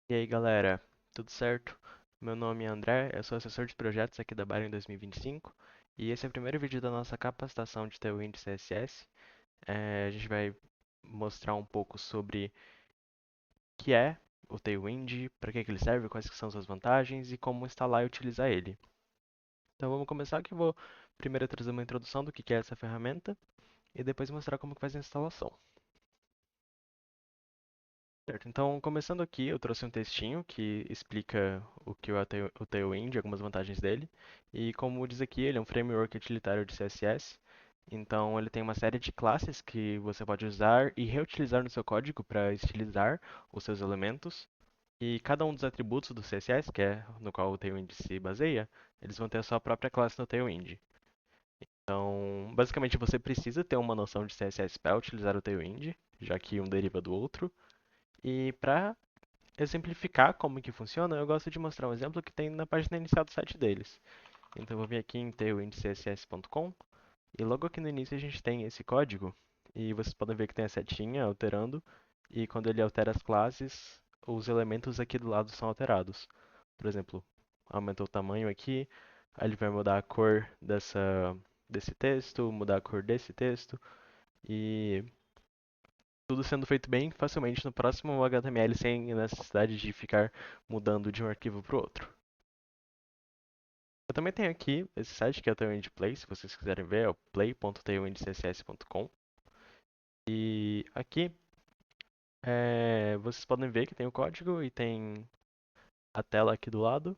E aí, galera, tudo certo? Meu nome é André, eu sou assessor de projetos aqui da Bayer em 2025 e 25 e esse é o primeiro vídeo da nossa capacitação de Tailwind CSS. A gente vai mostrar um pouco sobre o que é o Tailwind, para que ele serve, quais que são suas vantagens e como instalar e utilizar ele. Então vamos começar aqui, eu vou primeiro trazer uma introdução do que é essa ferramenta e depois mostrar como que faz a instalação. Certo, então começando aqui, eu trouxe um textinho que explica o que é o Tailwind, algumas vantagens dele. E como diz aqui, ele é um framework utilitário de CSS. Então ele tem uma série de classes que você pode usar e reutilizar no seu código para estilizar os seus elementos. E cada um dos atributos do CSS, que é no qual o Tailwind se baseia, eles vão ter a sua própria classe no Tailwind. Então, basicamente você precisa ter uma noção de CSS para utilizar o Tailwind, já que um deriva do outro. E para exemplificar como que funciona, eu gosto de mostrar um exemplo que tem na página inicial do site deles. Então eu vou vir aqui em tailwindcss.com e logo aqui no início a gente tem esse código e vocês podem ver que tem a setinha alterando e quando ele altera as classes, os elementos aqui do lado são alterados. Por exemplo, aumentou o tamanho aqui, aí ele vai mudar a cor desse texto, mudar a cor desse texto e tudo sendo feito bem facilmente no próximo HTML sem necessidade de ficar mudando de um arquivo para o outro. Eu também tenho aqui esse site que é o Tailwind Play, se vocês quiserem ver, é o play.tailwindcss.com. E aqui vocês podem ver que tem o código e tem a tela aqui do lado.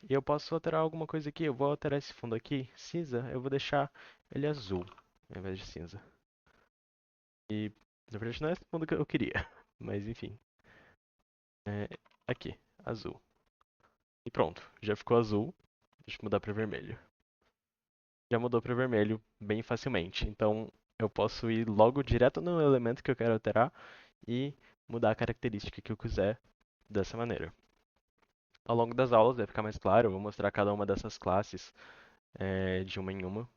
E eu posso alterar alguma coisa aqui. Eu vou alterar esse fundo aqui, cinza, eu vou deixar ele azul ao invés de cinza. E na verdade não é esse fundo que eu queria, mas enfim. É, aqui, azul. E pronto, já ficou azul. Deixa eu mudar para vermelho. Já mudou para vermelho bem facilmente. Então eu posso ir logo direto no elemento que eu quero alterar e mudar a característica que eu quiser dessa maneira. Ao longo das aulas vai ficar mais claro, eu vou mostrar cada uma dessas classes de uma em uma,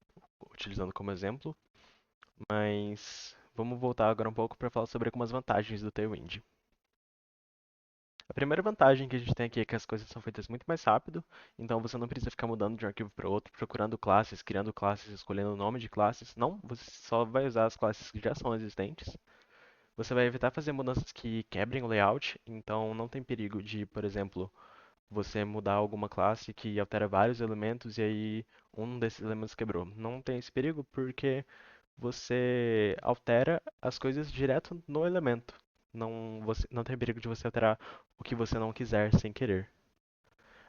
utilizando como exemplo. Mas vamos voltar agora um pouco para falar sobre algumas vantagens do Tailwind. A primeira vantagem que a gente tem aqui é que as coisas são feitas muito mais rápido, então você não precisa ficar mudando de um arquivo para outro, procurando classes, criando classes, escolhendo o nome de classes. Não, você só vai usar as classes que já são existentes. Você vai evitar fazer mudanças que quebrem o layout, então não tem perigo de, por exemplo, você mudar alguma classe que altera vários elementos e aí um desses elementos quebrou. Não tem esse perigo porque você altera as coisas direto no elemento. Não tem perigo de você alterar o que você não quiser sem querer.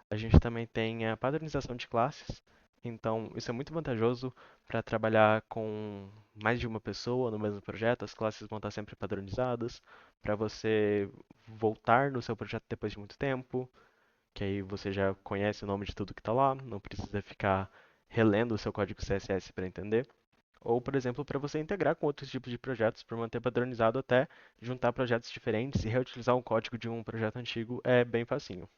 A gente também tem a padronização de classes, então isso é muito vantajoso para trabalhar com mais de uma pessoa no mesmo projeto. As classes vão estar sempre padronizadas para você voltar no seu projeto depois de muito tempo, que aí você já conhece o nome de tudo que está lá, não precisa ficar relendo o seu código CSS para entender. Ou, por exemplo, para você integrar com outros tipos de projetos, para manter padronizado até juntar projetos diferentes e reutilizar um código de um projeto antigo é bem facinho.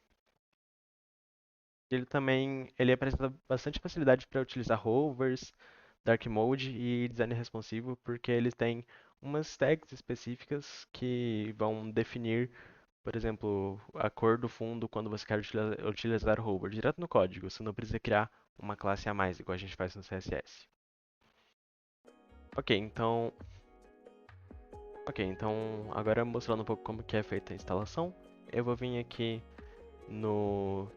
Ele apresenta bastante facilidade para utilizar rovers, dark mode e design responsivo, porque ele tem umas tags específicas que vão definir, por exemplo, a cor do fundo quando você quer utilizar o hover direto no código. Você não precisa criar uma classe a mais, igual a gente faz no CSS. Ok, então Ok, então agora mostrando um pouco como que é feita a instalação, eu vou vir aqui no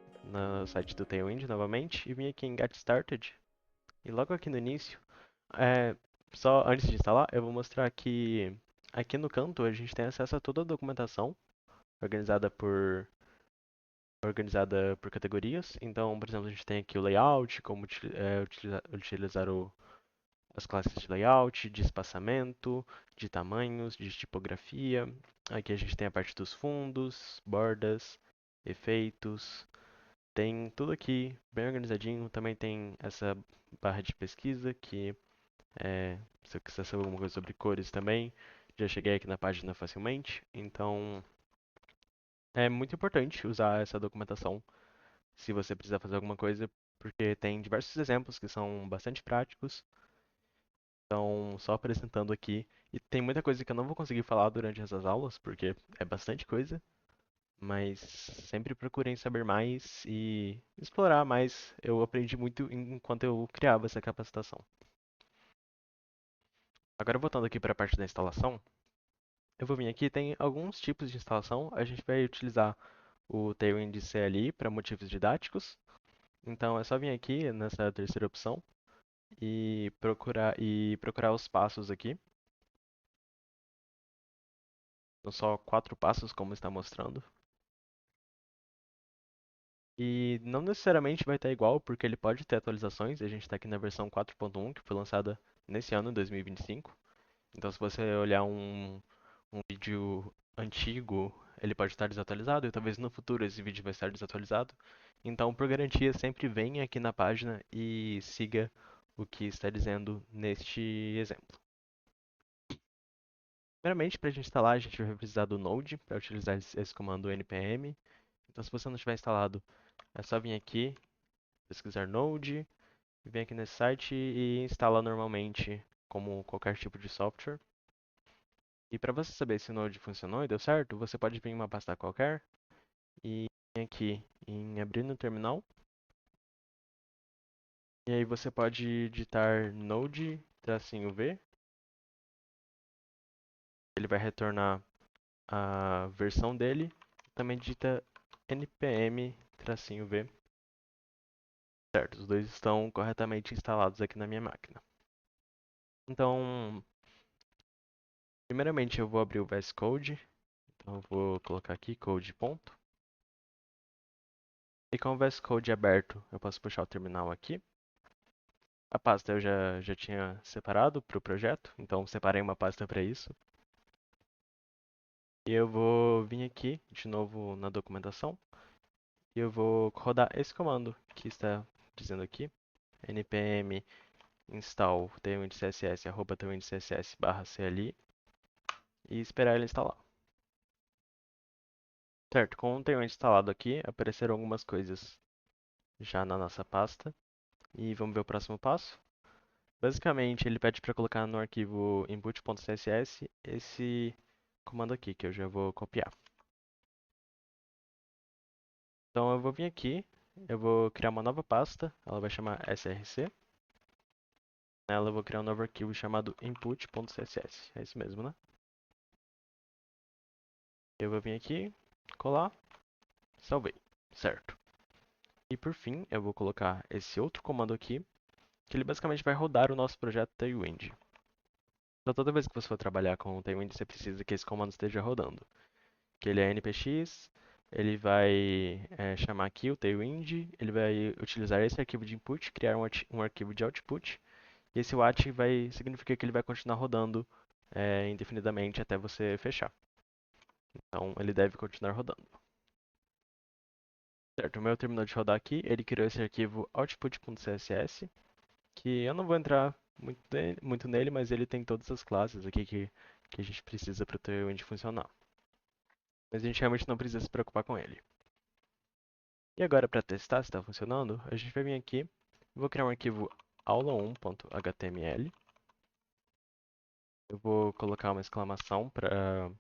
site do Tailwind novamente e vim aqui em Get Started. E logo aqui no início, é, só antes de instalar, eu vou mostrar que aqui no canto a gente tem acesso a toda a documentação organizada por categorias. Então, por exemplo, a gente tem aqui o layout, como utilizar as classes de layout, de espaçamento, de tamanhos, de tipografia. Aqui a gente tem a parte dos fundos, bordas, efeitos. Tem tudo aqui bem organizadinho. Também tem essa barra de pesquisa que se eu quiser saber alguma coisa sobre cores também, já cheguei aqui na página facilmente. Então é muito importante usar essa documentação se você precisar fazer alguma coisa, porque tem diversos exemplos que são bastante práticos. Então, só apresentando aqui. E tem muita coisa que eu não vou conseguir falar durante essas aulas, porque é bastante coisa. mas sempre procurem saber mais e explorar mais. Eu aprendi muito enquanto eu criava essa capacitação. Agora voltando aqui para a parte da instalação, eu vou vir aqui, tem alguns tipos de instalação. A gente vai utilizar o Tailwind CLI para motivos didáticos. Então é só vir aqui nessa terceira opção e procurar os passos aqui. São só 4 passos, como está mostrando. E não necessariamente vai estar igual, porque ele pode ter atualizações. A gente está aqui na versão 4.1, que foi lançada nesse ano, 2025. Então, se você olhar um vídeo antigo, ele pode estar desatualizado, e talvez no futuro esse vídeo vai estar desatualizado. Então, por garantia, sempre venha aqui na página e siga o que está dizendo neste exemplo. Primeiramente, para a gente instalar, a gente vai precisar do Node para utilizar esse comando npm. Então, se você não tiver instalado, é só vir aqui, pesquisar Node, vem aqui nesse site e instala normalmente, como qualquer tipo de software. E para você saber se o Node funcionou e deu certo, você pode vir em uma pasta qualquer e vir aqui em abrir no terminal. E aí você pode digitar node-v. Ele vai retornar a versão dele. Também digita npm-v. Certo, os dois estão corretamente instalados aqui na minha máquina. Então, primeiramente eu vou abrir o VS Code. Então eu vou colocar aqui code ponto. E com o VS Code aberto, eu posso puxar o terminal aqui. A pasta eu já tinha separado para o projeto, então separei uma pasta para isso. E eu vou vir aqui de novo na documentação e eu vou rodar esse comando que está dizendo aqui, npm install tailwindcss /cli e esperar ele instalar. Certo, com o Tailwind instalado aqui, apareceram algumas coisas já na nossa pasta. E vamos ver o próximo passo. Basicamente, ele pede para colocar no arquivo input.css esse comando aqui, que eu já vou copiar. Então eu vou vir aqui, eu vou criar uma nova pasta, ela vai chamar src. Nela eu vou criar um novo arquivo chamado input.css. É isso mesmo, né? Eu vou vir aqui, colar, salvei. Certo. E por fim, eu vou colocar esse outro comando aqui, que ele basicamente vai rodar o nosso projeto Tailwind. Então toda vez que você for trabalhar com o Tailwind, você precisa que esse comando esteja rodando. Que ele é npx, ele vai chamar aqui o Tailwind, ele vai utilizar esse arquivo de input, criar um arquivo de output, e esse watch significa que ele vai continuar rodando indefinidamente até você fechar. Então ele deve continuar rodando. Certo, o meu terminou de rodar aqui, ele criou esse arquivo output.css, que eu não vou entrar muito nele, mas ele tem todas as classes aqui que a gente precisa para o Tailwind funcionar. Mas a gente realmente não precisa se preocupar com ele. E agora, para testar se está funcionando, a gente vai vir aqui, vou criar um arquivo aula1.html. Eu vou colocar uma exclamação para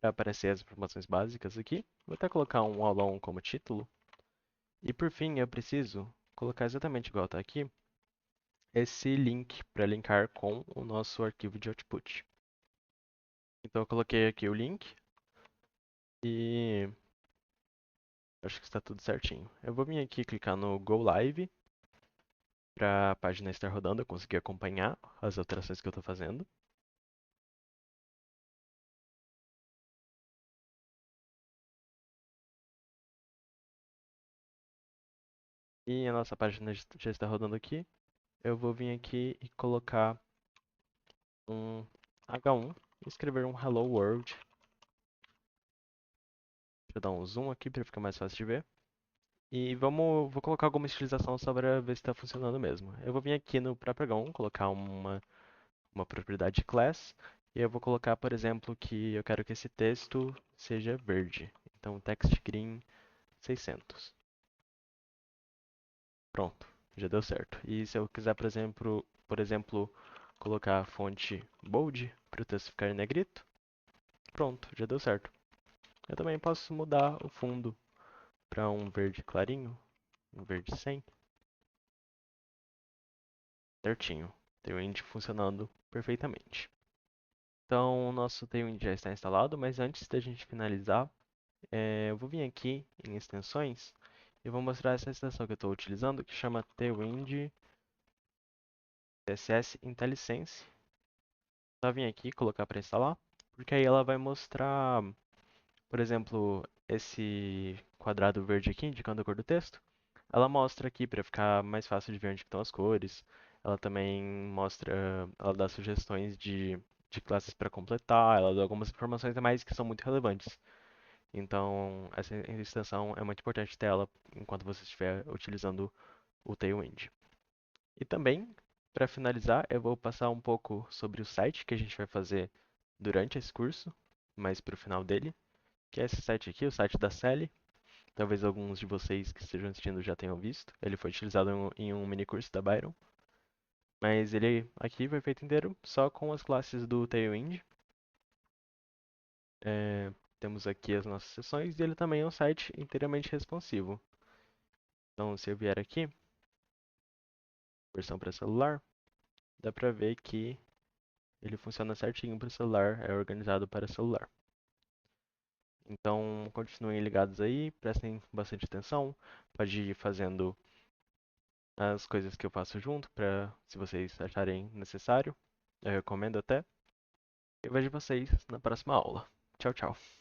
aparecer as informações básicas aqui. Vou até colocar um aula1 como título. E por fim, eu preciso colocar exatamente igual está aqui, esse link para linkar com o nosso arquivo de output. Então eu coloquei aqui o link e acho que está tudo certinho. Eu vou vir aqui clicar no Go Live para a página estar rodando, eu conseguir acompanhar as alterações que eu estou fazendo. E a nossa página já está rodando aqui. Eu vou vir aqui e colocar um H1 e escrever um Hello World. Deixa eu dar um zoom aqui para ficar mais fácil de ver. E vou colocar alguma estilização só para ver se está funcionando mesmo. Eu vou vir aqui no próprio H1, colocar uma propriedade class. E eu vou colocar, por exemplo, que eu quero que esse texto seja verde. Então, text green 600. Pronto, já deu certo. E se eu quiser, por exemplo, colocar a fonte bold para o texto ficar em negrito, pronto, já deu certo. Eu também posso mudar o fundo para um verde clarinho, um verde 100, certinho. Tailwind funcionando perfeitamente. Então, o nosso Tailwind já está instalado, mas antes da gente finalizar, eu vou vir aqui em extensões e vou mostrar essa extensão que eu estou utilizando, que chama Tailwind CSS IntelliSense. Só vir aqui e colocar para instalar, porque aí ela vai mostrar, por exemplo, esse quadrado verde aqui, indicando a cor do texto. Ela mostra aqui para ficar mais fácil de ver onde estão as cores. Ela também mostra, ela dá sugestões de classes para completar, ela dá algumas informações a mais que são muito relevantes. Então, essa extensão é muito importante ter ela enquanto você estiver utilizando o Tailwind. E também, para finalizar, eu vou passar um pouco sobre o site que a gente vai fazer durante esse curso, mais para o final dele, que é esse site aqui, o site da Sally. Talvez alguns de vocês que estejam assistindo já tenham visto. Ele foi utilizado em um mini curso da Byron. Mas ele aqui foi feito inteiro só com as classes do Tailwind. É, temos aqui as nossas sessões e ele também é um site inteiramente responsivo. Então, se eu vier aqui, versão para celular, dá pra ver que ele funciona certinho para celular, é organizado para celular. Então, continuem ligados aí, prestem bastante atenção. Pode ir fazendo as coisas que eu faço junto, para se vocês acharem necessário. Eu recomendo até. Eu vejo vocês na próxima aula. Tchau, tchau.